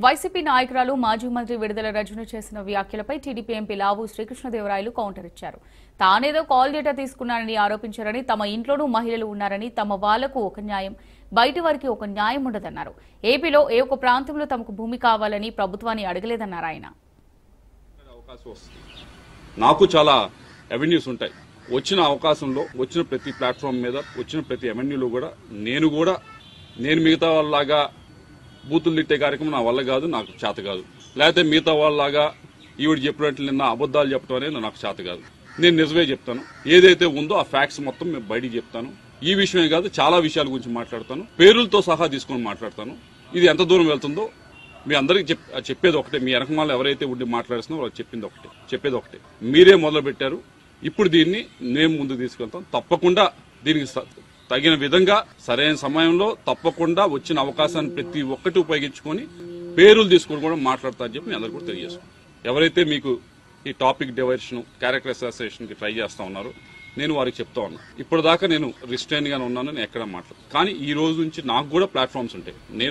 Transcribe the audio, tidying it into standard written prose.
YCP నాయకురాలు మాజీ మంత్రి విడుదల రజని చేసిన వ్యాఖ్యలపై టీడీపీ ఎంపీ లావు శ్రీకృష్ణదేవరాయలు కౌంటర్ ఇచ్చారు. తానేదో కాల్ డేటా తీసుకున్నానని ఆరోపించారని, తమ ఇంట్లోనూ మహిళలు ఉన్నారని, తమ వాళ్లకు ఒక న్యాయం, బయటి వారికి ఒక న్యాయం ఉండదన్నారు. ఏపీలో ఏ ఒక్క ప్రాంతంలో తమకు భూమి కావాలని ప్రభుత్వాన్ని అడగలేదన్నారు ఆయన. నాకు చాలా అవెన్యూస్ ఉంటాయి. వచ్చిన అవకాశంలో వచ్చిన ప్రతి ప్లాట్ఫామ్ మీద వచ్చిన ప్రతి అవెన్యూలో కూడా నేను మిగతా వాళ్ళలాగా బూతులు తిట్టే కార్యక్రమం నా వల్ల కాదు, నాకు చేత కాదు. లేకపోతే మిగతా వాళ్ళలాగా ఈవిడ చెప్పినట్లు నిన్న అబద్దాలు చెప్పడం అనేది నాకు చేత కాదు. నేను నిజమే చెప్తాను. ఏదైతే ఉందో ఆ ఫ్యాక్ట్స్ మొత్తం మేము బయటికి చెప్తాను. ఈ విషయమే కాదు, చాలా విషయాల గురించి మాట్లాడతాను. పేరులతో సహా తీసుకుని మాట్లాడతాను. ఇది ఎంత దూరం వెళ్తుందో మీ అందరికీ చెప్పేది ఒకటే. మీ వెనకమాల ఎవరైతే ఉండి మాట్లాడుతున్నారో వాళ్ళకి చెప్పేది ఒకటే. మీరే మొదలు పెట్టారు. ఇప్పుడు దీన్ని మేము ముందుకు తీసుకెళ్తాం. తప్పకుండా దీనికి తగిన విధంగా సరైన సమయంలో తప్పకుండా వచ్చిన అవకాశాన్ని ప్రతి ఒక్కటి ఉపయోగించుకొని పేరులు తీసుకుని కూడా మాట్లాడతారని చెప్పి మీ అందరూ కూడా తెలియజేసుకున్నాను. ఎవరైతే మీకు ఈ టాపిక్ డైవర్షన్, క్యారెక్టర్ అసాసినేషన్ కి ట్రై చేస్తా ఉన్నారో నేను వారికి చెప్తా ఉన్నా. ఇప్పటిదాకా నేను రిస్ట్రైన్ గానే ఉన్నాను, నేను ఎక్కడ మాట్లాడను. కానీ ఈ రోజు నుంచి నాకు కూడా ప్లాట్ఫామ్స్ ఉంటాయి. నేను